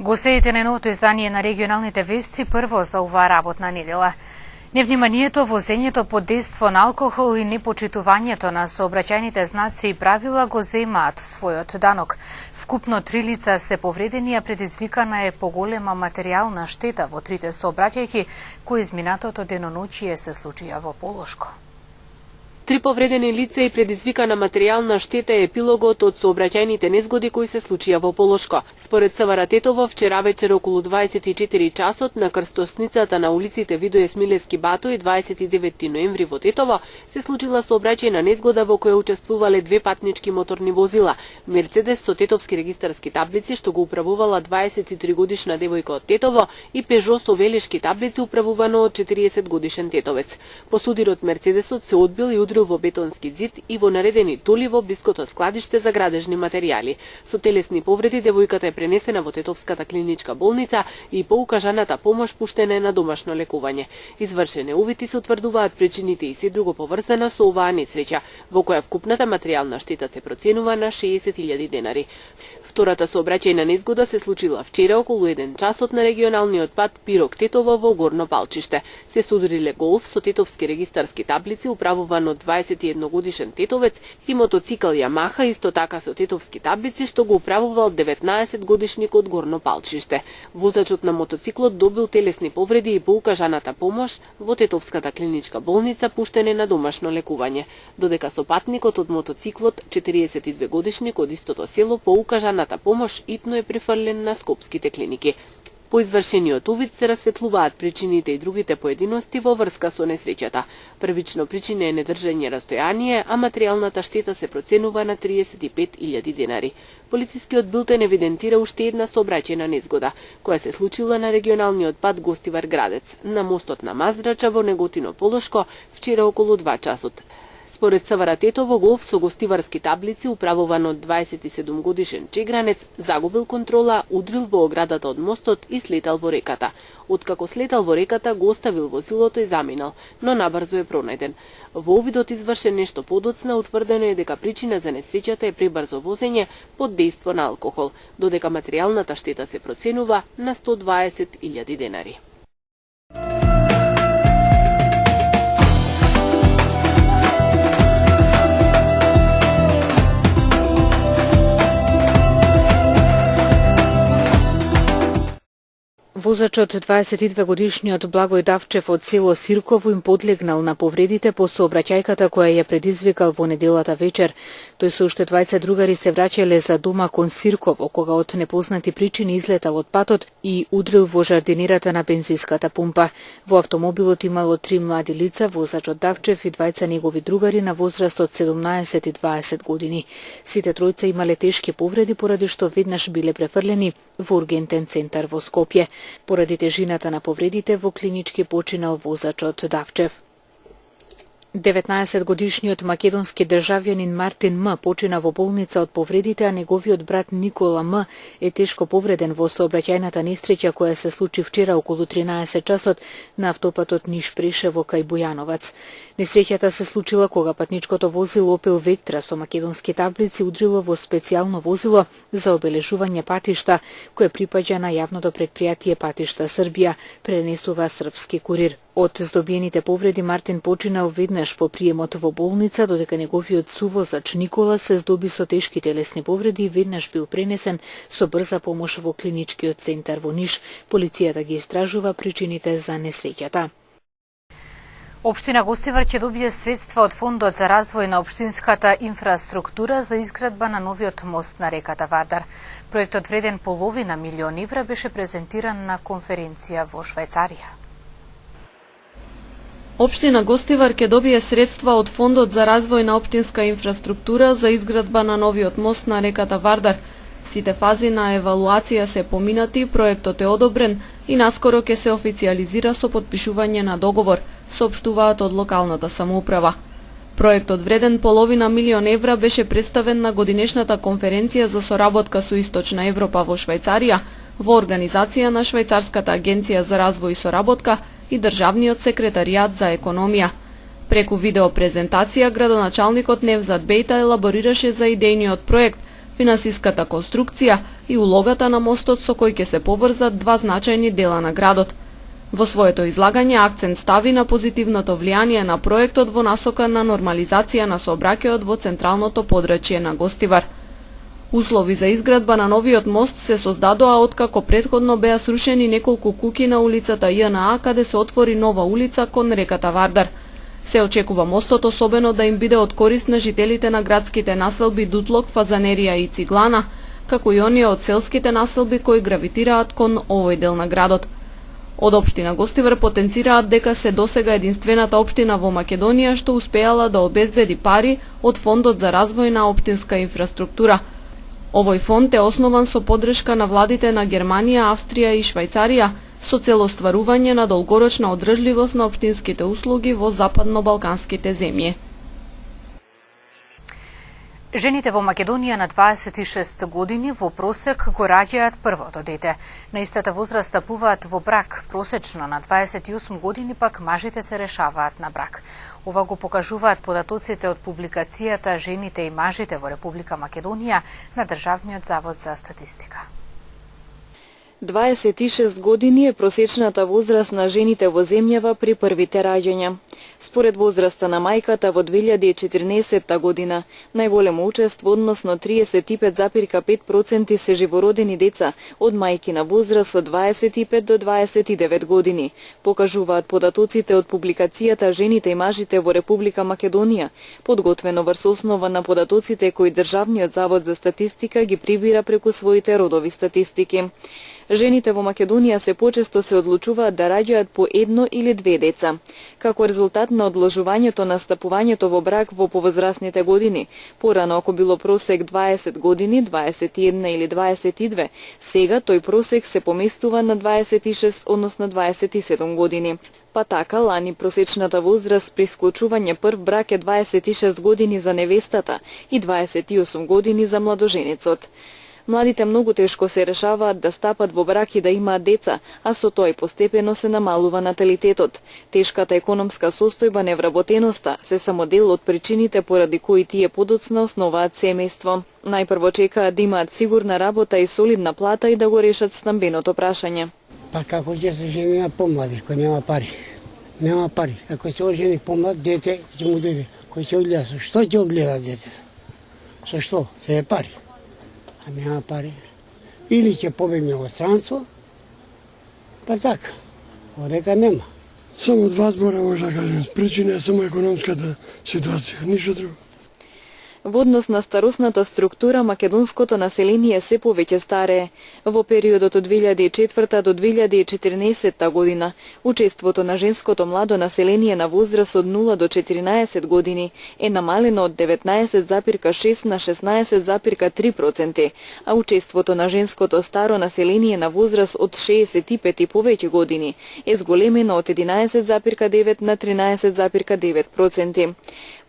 Гостите на новото издание на регионалните вести прво за оваа работна недела. Невниманието, возењето под дејство на алкохол и непочитувањето на сообраќајните знаци и правила го земаат својот данок. Вкупно 3 лица се повредени, а предизвикана е поголема материјална штета во трите сообраќајки кои изминатото деноноќие се случија во Полошко. 3 повредени лица и предизвикана материјална штета е епилогот од сообраќајните незгоди кои се случија во Полошко. Според СВР Тетово, вчера вечер околу 24 часот на крстосницата на улиците Видое Смилевски Бато и 29 ноември во Тетово се случила сообраќајна незгода во која учествувале 2 патнички моторни возила, Мерцедес со тетовски регистарски таблици што го управувала 23 годишна девојка од Тетово и Пежо со велешки таблици управувано од 40 годишен тетовец. Посудирот Мерцедесот се одбил и удрил во бетонски зид и во наредени тули во блиското складиште за градежни материјали. Со телесни повреди девојката е пренесена во Тетовската клиничка болница и по укажаната помош пуштена е на домашно лекување. Извршене увити се утврдуваат причините и се друго поврзано со оваа несреќа, во која вкупната материјална штета се проценува на 60.000 денари. Втората сообраќајна незгода се случила вчера околу 1 часот на регионалниот пат Пирок Тетово во Горно Палчиште. Се судриле голф со тетовски регистарски таблици управуван од 21 годишен тетовец и мотоцикл Јамаха исто така со тетовски таблици што го управувал 19 годишник од Горно Палчиште. Возачот на мотоциклот добил телесни повреди и по укажаната помош во Тетовската клиничка болница пуштен е на домашно лекување, додека сопатникот од мотоциклот 42 годишник од истото село по укажаната помош итно е префрлен на скопските клиники. По извршениот увид се расветлуваат причините и другите поединости во врска со несреќата. Првично причина е недржање растојание, а материјалната штета се проценува на 35.000 денари. Полицискиот билтен евидентира уште една сообраќајна незгода, која се случила на регионалниот пат Гостивар Градец, на мостот на Маздрача во Неготино Полошко, вчера околу 2 часот. Според СВР Тетово, голф со гостиварски таблици, управуван од 27 годишен чегранец, загубил контрола, удрил во оградата од мостот и слетал во реката. Откако слетал во реката, го оставил возилото и заминал, но набрзо е пронајден. Во увидот извршен нешто подоцна, утврдено е дека причина за несреќата е пребрзо возење под дејство на алкохол, додека материјалната штета се проценува на 120.000 денари. Возачот 22 годишниот Благој Давчев од село Сирково им подлегнал на повредите по сообраќајката која ја предизвикал во неделата вечер. Тој со уште 20 другари се враќале за дома кон Сирково, кога од непознати причини излетал од патот и удрил во жардинирата на бензинската пумпа. Во автомобилот имало 3 млади лица, возачот Давчев и 2 негови другари на возраст од 17 и 20 години. Сите тројца имале тешки повреди поради што веднаш биле префрлени во ургентен центар во Скопје. Поради тежината на повредите во клинички починал возачот Давчев. 19-годишниот македонски државјанин Мартин М почина во болница од повредите, а неговиот брат Никола М е тешко повреден во сообраќајната несреќа која се случи вчера околу 13 часот на автопатот Ниш-Прешево кај Бујановац. Несреќата се случила кога патничкото возило Опел Вектра со македонски таблици удрило во специјално возило за обележување патишта кое припаѓа на јавното претпријатие Патишта Србија, пренесува српски курир. Од здобиените повреди Мартин починал веднаш по приемот во болница, додека неговиот сувозач Никола се здоби со тешки телесни повреди и веднаш бил пренесен со брза помош во клиничкиот центар во Ниш. Полицијата ги истражува причините за несреќата. Општина Гостивар ќе добие средства од Фондот за развој на општинската инфраструктура за изградба на новиот мост на реката Вардар. Проектот вреден половина милион евра беше презентиран на конференција во Швајцарија. Општина Гостивар ќе добие средства од Фондот за развој на општинска инфраструктура за изградба на новиот мост на реката Вардар. Сите фази на евалуација се поминати, проектот е одобрен и наскоро ќе се официјализира со потпишување на договор, соопштуваат од локалната самоуправа. Проектот вреден половина милион евра беше представен на годинешната конференција за соработка со Источна Европа во Швајцарија, во организација на Швајцарската агенција за развој и соработка и Државниот секретаријат за економија. Преку видеопрезентација, градоначалникот Невзат Бејта елаборираше за идејниот проект, финансиската конструкција и улогата на мостот со кој ќе се поврзат два значајни дела на градот. Во своето излагање акцент стави на позитивното влијание на проектот во насока на нормализација на сообраќајот во централното подрачје на Гостивар. Услови за изградба на новиот мост се создадоа откако претходно беа срушени неколку куќи на улицата ЈНА, каде се отвори нова улица кон реката Вардар. Се очекува мостот особено да им биде од корист на жителите на градските населби Дутлок, Фазанерија и Циглана, како и оние од селските населби кои гравитираат кон овој дел на градот. Од општина Гостивар потенцираат дека се досега единствената општина во Македонија што успеала да обезбеди пари од Фондот за развој на општинска инфраструктура. Овој фонд е основан со поддршка на владите на Германија, Австрија и Швајцарија, со цел остварување на долгорочна одржливост на општинските услуги во западно-балканските земји. Жените во Македонија на 26 години во просек го раѓаат првото дете. На истата возраст стапуваат во брак. Просечно на 28 години пак мажите се решаваат на брак. Ова го покажуваат податоците од публикацијата Жените и мажите во Република Македонија на Државниот завод за статистика. 26 години е просечната возраст на жените во земјава при првите раѓања. Според возраста на мајката во 2014 година, најголемо учество, односно 35,5% се живородени деца од мајки на возраст од 25 до 29 години, покажуваат податоците од публикацијата Жените и мажите во Република Македонија, подготвено врз основа на податоците кои Државниот завод за статистика ги прибира преку своите родови статистики. Жените во Македонија се почесто се одлучуваат да раѓаат по едно или две деца. Како резултат на одложувањето на стапувањето во брак во повозрастните години, порано ако било просек 20 години, 21 или 22, сега тој просек се поместува на 26, односно 27 години. Па така, лани просечната возраст при склучување прв брак е 26 години за невестата и 28 години за младоженецот. Младите многу тешко се решаваат да стапат во брак и да имаат деца, а со тоа и постепено се намалува наталитетот. Тешката економска состојба, невработеноста се само дел од причините поради кои тие подоцна основаат семејство. Најпрво чекаат да имаат сигурна работа и солидна плата и да го решат стамбеното прашање. Па како ќе се жени на помлади, кој нема пари? Нема пари. Ако се ожени помлад, дете ќе му дојде. Кој ќе огледа? Со што ќе огледа детето? Со што? Се е пари. А нема пари. Или ќе побегне во странство, па така, одека нема. Само два збора може да кажем. Причина е само економската ситуација, ништо друго. Во однос на старосната структура, македонското население се повеќе старее. Во периодот од 2004 до 2014 година, учеството на женското младо население на возраст од 0 до 14 години е намалено од 19,6 на 16,3%, а учеството на женското старо население на возраст од 65 и повеќе години е зголемено од 11,9 на 13,9%.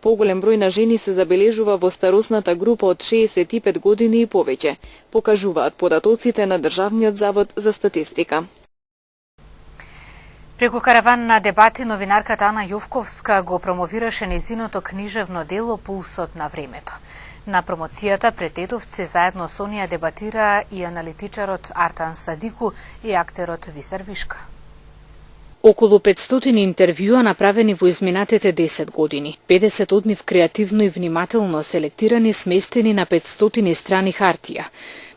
Поголем број на жени се забележува во старосната група од 65 години и повеќе, покажуваат податоците на Државниот завод за статистика. Преку караван на дебати, новинарката Ана Јовковска го промовираше нејзиното книжевно дело Пулсот на времето. На промоцијата пред тетовци заедно со неја дебатира и аналитичарот Артан Садику и актерот Висар Вишка. Околу 500 интервјуа направени во изминатите 10 години. 50 од нив креативно и внимателно селектирани, сместени на 500 страни хартија.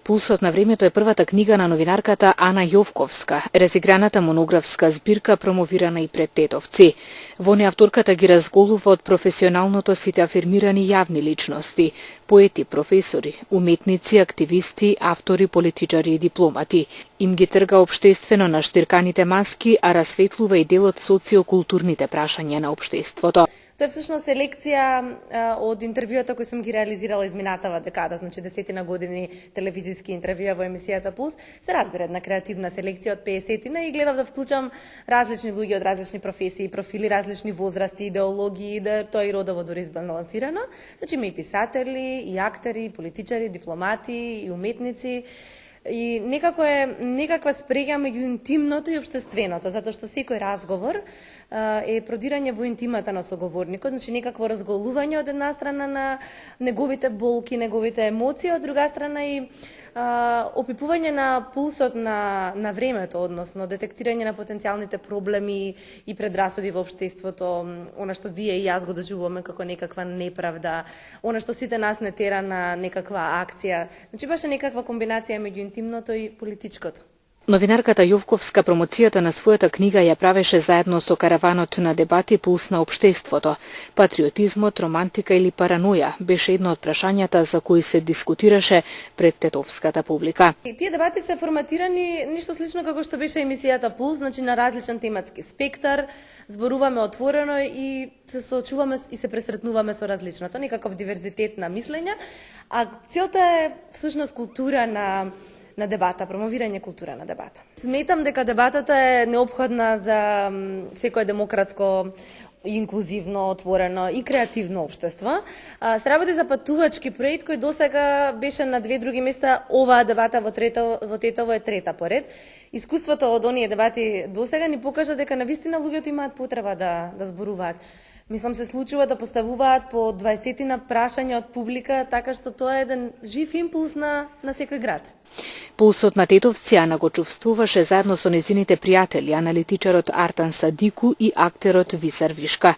Пулсот на времето е првата книга на новинарката Ана Јовковска, разиграната монографска збирка промовирана и пред тетовци. Во неја авторката ги разголува од професионалното сите афирмирани јавни личности, поети, професори, уметници, активисти, автори, политичари и дипломати. Им ги трга општествено на штирканите маски, а расветлува и дел од социокултурните прашања на општеството. Тоа е всушност селекција од интервјуата кои сум ги реализирала изминатава декада, значи 10 години телевизиски интервјуа во емисијата Пулс. Се разбира една креативна селекција од 50 и гледав да вклучам различни луѓе од различни професии, профили, различни возрасти, идеологии, да тоа и родово дури избалансирано. Значи има и писатели, и актери, и политичари, дипломати, и уметници. И некако е некаква спрега меѓу интимното и општественото, затоа што секој разговор е продирање во интимата на соговорникот, значи некакво разголување од една страна на неговите болки, неговите емоции, од друга страна и опипување на пулсот на времето, односно детектирање на потенцијалните проблеми и предрасуди во општеството, она што вие и јас го доживуваме како некаква неправда, она што сите нас не тера на некаква акција. Значи баше некаква комбинација меѓу интимното и политичкото. Новинарката Јовковска промоцијата на својата книга ја правеше заедно со караванот на дебати Пулс на општеството. Патриотизмот, романтика или параноја беше едно од прашањата за кои се дискутираше пред тетовската публика. И тие дебати се форматирани ништо слично како што беше емисијата Пулс, значи на различен тематски спектар, зборуваме отворено и се соочуваме и се пресретнуваме со различното, некаков диверзитет на мислења, а целта е всушност култура на дебата, промовирање култура на дебата. Сметам дека дебатата е неопходна за секое демократско, инклузивно, отворено и креативно општество. Се работи за патувачки проект кој досега беше на 2 други места, оваа дебата во Тетово е трета поред. Искуството од оние дебати досега ни покажа дека навистина луѓето имаат потреба да зборуваат. Мислам се случува да поставуваат по 20 прашања од публика, така што тоа е еден жив импулс на секој град. Пулсот на тетовци Ана го чувствуваше заедно со незините пријатели, аналитичарот Артан Садику и актерот Висар Вишка.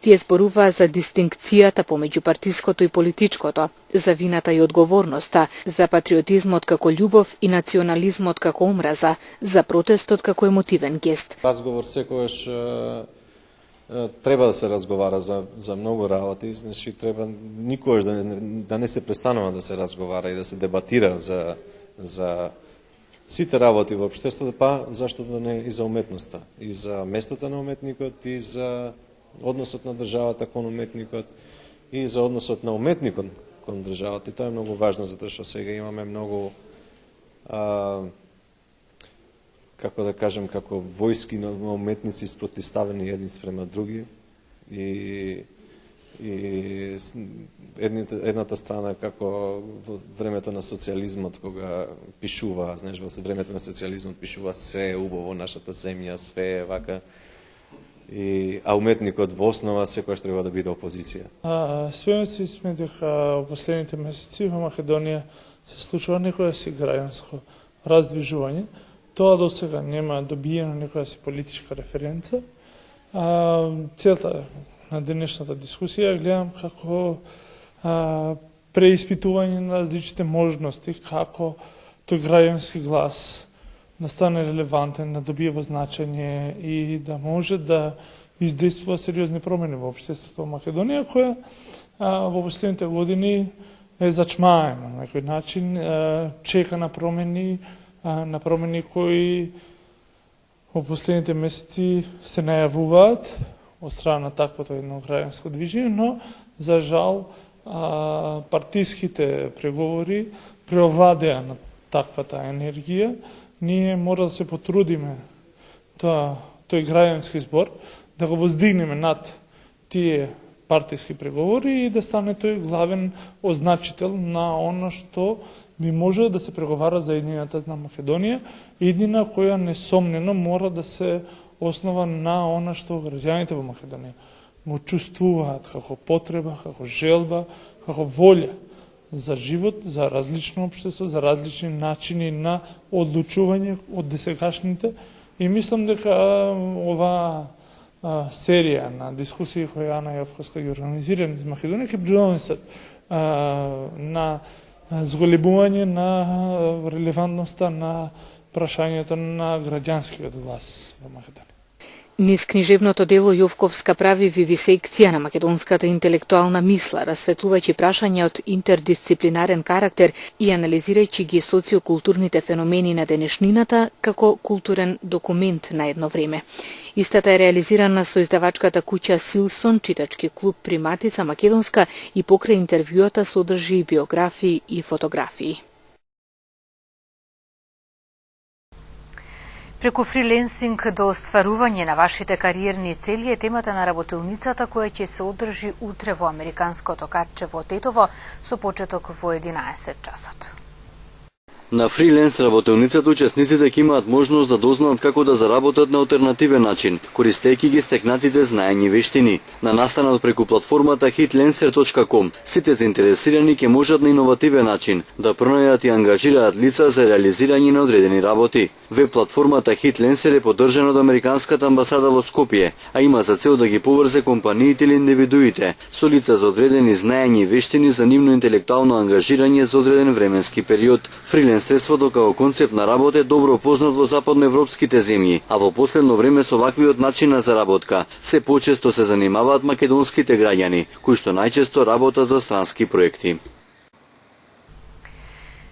Тие зборуваа за дистинкцијата помеѓу партиското и политичкото, за вината и одговорноста, за патриотизмот како љубов и национализмот како омраза, за протестот како емотивен гест. Разговор секогаш треба да се разговара за многу работи, значи треба никогаш да не се престанува да се разговара и да се дебатира за сите работи во општеството, па зашто да не и за уметноста, и за местото на уметникот, и за односот на државата кон уметникот, и за односот на уметникот кон државата. И тоа е многу важно, затоа што сега имаме многу како да кажем, како војски на уметници спротивставени едни спрема други и едната страна како во времето на социјализмот кога пишува, знаеш, во времето на социјализмот пишува све е убаво, нашата земја, све е вака, а уметникот во основа секојаш треба да биде опозиција. Сведоци сме дека во последните месеци во Македонија се случува некоја си граѓанско раздвижување. Тоа до сега нема добиена некоја си политичка референца. Целта на денешната дискусија гледам како преиспитување на различните можности, како тој граѓански глас да стане релевантен, да добие во значење и да може да издействува сериозни промени во општеството во Македонија, која во последните години е зачмаена на некој начин, чека на промени кои во последните месеци се најавуваат од страна на таквото едно граѓанско движење, но за жал партиските преговори преовладеа на таквата енергија. Ние мора да се потрудиме тој граѓански збор да го воздигнеме над тие партиски преговори и да стане тој главен означител на оно што би може да се преговара за еднината на Македонија, еднина која несомнено мора да се основа на она што граѓаните во Македонија го чувствуваат како потреба, како желба, како волја за живот, за различно општество, за различни начини на одлучување од досегашните. И мислам дека оваа серија на дискусии која Ана Јовковска ги организира низ Македонија ќе придонесат на зголемување на релевантноста на прашањето на граѓанскиот глас во Македонија. Низ книжевното дело Јовковска прави вивисекција на македонската интелектуална мисла, расветлувајќи прашања од интердисциплинарен карактер и анализирајќи ги социокултурните феномени на денешнината како културен документ на едно време. Истата е реализирана со издавачката куќа Силсон, читачки клуб Приматица Македонска и покрај интервјуата содржи и биографии и фотографии. Преку фриленсинг до остварување на вашите кариерни цели е темата на работилницата која ќе се одржи утре во американското катче во Тетово со почеток во 11 часот. На фриленс работилницата учесниците ќе имаат можност да дознаат како да заработат на алтернативен начин, користејќи ги стекнатите знаења и вештини. На настанот преку платформата hitlancer.com сите заинтересирани ќе можат на иновативен начин да пронајдат и ангажираат лица за реализирање на одредени работи. Веб платформата Hitlancer е поддржана од Американската амбасада во Скопје, а има за цел да ги поврзе компаниите или индивидуите со лица за одредени знаења и вештини за нивно интелектуално ангажирање за одреден временски период. Фриленсерството како концепт на работа е добро познат во западноевропските земји, а во последно време со ваквиот начин на заработка се почесто се занимаваат македонските граѓани, кои што најчесто работат за странски проекти.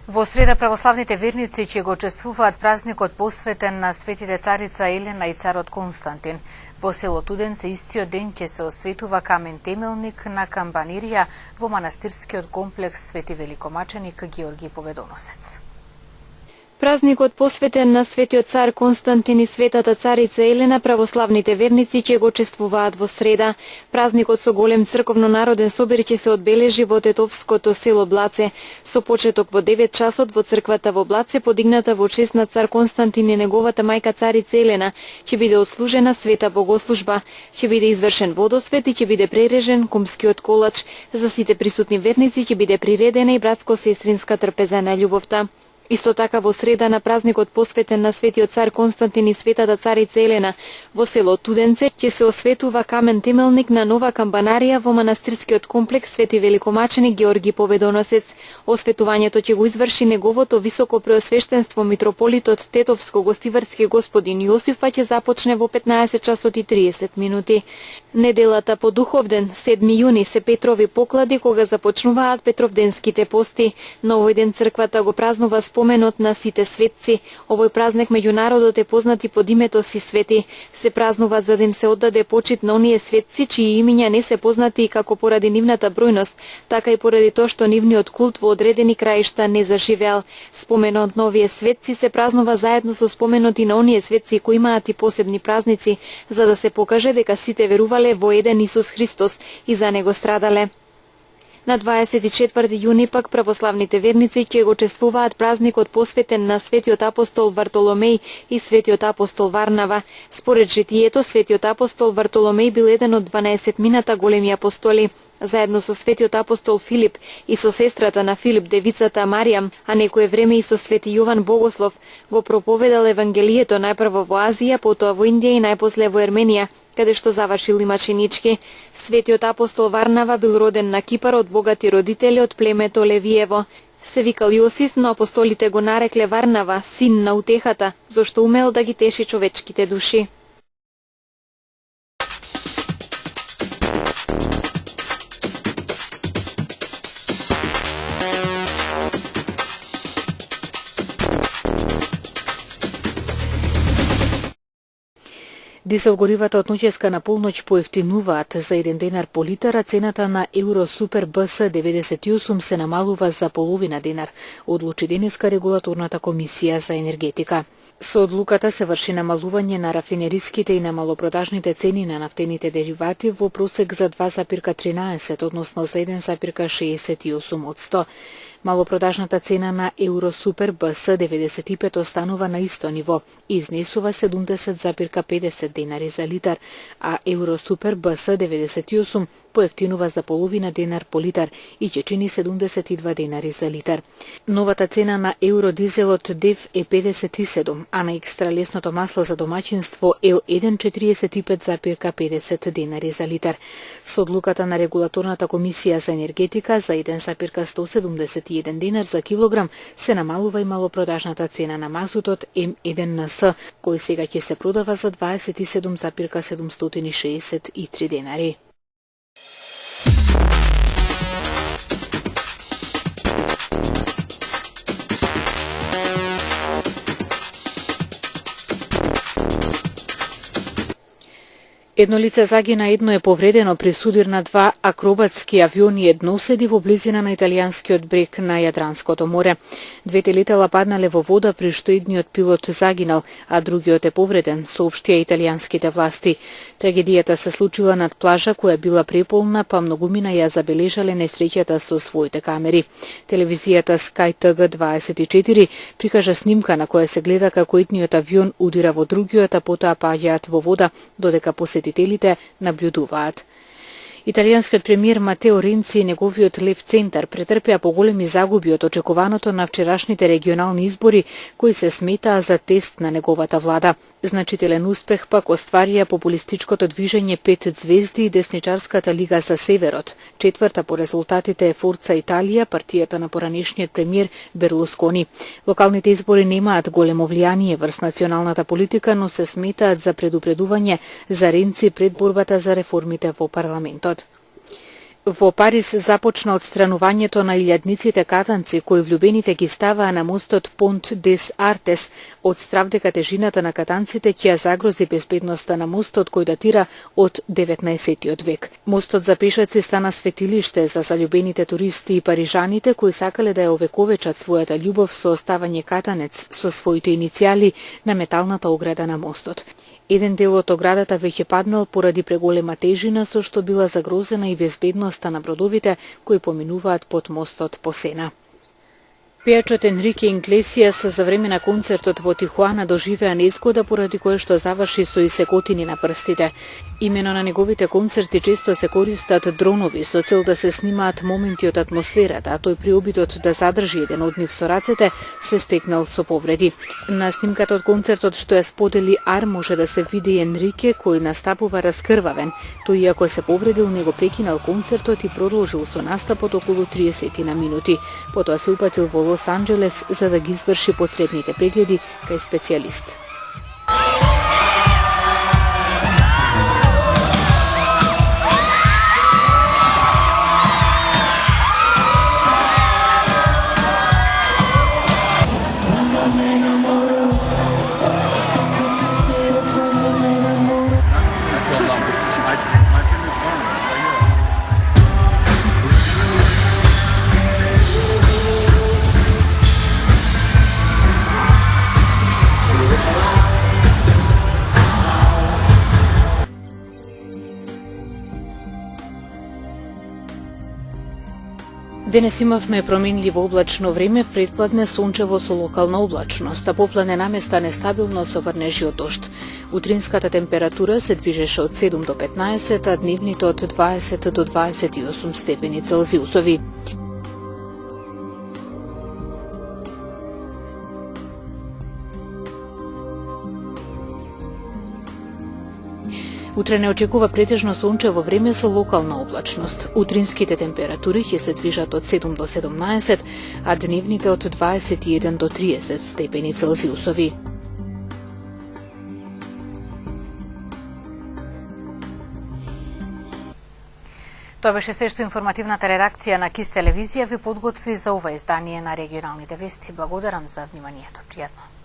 Во среда православните верници ќе го чествуваат празникот посветен на светите царица Елена и царот Константин. Во село Туденце истиот ден ќе се осветува камен темелник на камбанирија во манастирскиот комплекс Свети Великомаченик Георги Победоносец. Празникот посветен на светиот цар Константин и светата царица Елена православните верници ќе го чествуваат во среда. Празникот со голем црковно-народен собир ќе се одбележи во тетовското село Блаце. Со почеток во 9 часот во црквата во Блаце, подигната во чест на цар Константин и неговата мајка царица Елена, ќе биде отслужена света богослужба. Ќе биде извршен водосвет и ќе биде прережен кумскиот колач. За сите присутни верници ќе биде приредена и братско-сестринска трпеза на љубовта. Исто така во среда на празникот посветен на светиот цар Константин и светата царица Елена во село Туденце ќе се осветува камен темелник на нова камбанарија во манастирскиот комплекс Свети Великомаченик Георги Победоносец. Осветувањето ќе го изврши неговото високо преосвештенство митрополитот Тетовско-гостиварски господин Јосиф, ќе започне во 15 часот и 30 минути. Неделата по духовден 7 јуни се Петрови поклади кога започнуваат Петровденските пости. На овој ден црквата го празнува споменот на сите светци. Овој празник меѓу народот е познат и под името Си свети. Се празнува за да им се оддаде почит на оние светци чии имиња не се познати како поради нивната бројност, така и поради тоа што нивниот култ во одредени краишта не заживеал. Споменот на овие светци се празнува заедно со споменот и на оние светци кои имаат и посебни празници, за да се покаже дека сите верувале во еден Исус Христос и за него страдале. На 24 јуни пак православните верници ќе го чествуваат празникот посветен на светиот апостол Вартоломеј и светиот апостол Варнава. Според житието, светиот апостол Вартоломеј бил еден од 12-мината големи апостоли. Заедно со светиот апостол Филип и со сестрата на Филип, девицата Маријам, а некое време и со свети Јован Богослов, го проповедал Евангелието најпрво во Азија, потоа во Индија и најпосле во Ерменија, каде што завршил и маченички. Светиот апостол Варнава бил роден на Кипар од богати родители од племето Левиево. Се викал Јосиф, но апостолите го нарекле Варнава, син на утехата, зашто умел да ги теши човечките души. Дизел горивата од ноќеска на полноќ поевтинуваат за 1 денар по литар, а цената на Евро Супер БС 98 се намалува за половина денар, одлучи денеска регулаторната комисија за енергетика. Со одлуката се врши намалување на рафинериските и на малопродажните цени на нафтените деривати во просек за 2,13, односно за 1,68 од 100. Малопродажната цена на Евро Супер БС 95 останува на исто ниво, изнесува 70,50 денари за литар, а Евро Супер БС 98 поевтинува за половина денар по литар и ќе чини 72 денари за литар. Новата цена на Евро дизелот ДЕВ е 57, а на екстра лесното масло за домаќинство L1 45,50 денари за литар. Со одлуката на регулаторната комисија за енергетика за 1,171 денар за килограм се намалува и малопродажната цена на мазутот М1НС, кој сега ќе се продава за 27,763 денари. Едно лице загина, едно е повредено при судир на два акробатски авиони, едно седи во близина на италијанскиот брег на Јадранското море. Двете летала паднале во вода, при што едниот пилот загинал, а другиот е повреден, соопштија италијанските власти. Трагедијата се случила над плажа која била преполна, па многумина ја забележале несреќата со своите камери. Телевизијата Sky TG24 прикажа снимка на која се гледа како едниот авион удира во другиот, а потоа паѓаат во вода, додека посетителите наблюдуваат. Италијанскиот премиер Матео Ренци и неговиот лев центар претрпеа поголеми загуби од очекуваното на вчерашните регионални избори, кои се сметаа за тест на неговата влада. Значителен успех пак остварија популистичкото движење 5 звезди и десничарската лига за Северот. Четврта по резултатите е Форца Италија, партијата на поранешниот премиер Берлускони. Локалните избори немаат големо влијание врз националната политика, но се сметаат за предупредување за Ренци пред борбата за реформите во парламентот. Во Париз започна отстранувањето на илјадниците катанци кои влюбените ги ставаа на мостот Понт дес Артес, од страв дека тежината на катанците ќе ја загрози безбедноста на мостот кој датира од 19 век. Мостот за пешаци стана светилиште за заљубените туристи и парижаните кои сакале да ја овековечат својата љубов со оставање катанец со своите иницијали на металната ограда на мостот. Еден дел од оградата веќе паднал поради преголема тежина, со што била загрозена и безбедноста на бродовите кои поминуваат под мостот по Сена. Пејачот Енрике Иглесијас за време на концертот во Тихуана доживеа незгода поради кое што заврши со исекотини на прстите. Имено на неговите концерти често се користат дронови со цел да се снимаат моменти од атмосферата, а тој при обидот да задржи еден од нив со рацете се стекнал со повреди. На снимката од концертот што ја сподели Ар може да се види Енрике кој настапува раскрвавен. Тој иако се повредил не го прекинал концертот и продолжил со настапот околу 30 на минути. Потоа се упатил во Лос Анџелес за да ги изврши потребните прегледи кај специјалист. Денес имавме променливо облачно време, предпладне сончево со локална облачност, а попладне наместа нестабилно со врнежи од дожд. Утринската температура се движеше од 7 до 15, а дневните од 20 до 28 степени Целзиусови. Утре не очекува претежно сончево време со локална облачност. Утринските температури ќе се движат од 7 до 17, а дневните од 21 до 30 степени Целзиусови. Тоа беше се што информативната редакција на КИС телевизија ви подготви за ова издание на регионалните вести. Благодарам за вниманието. Пријатно.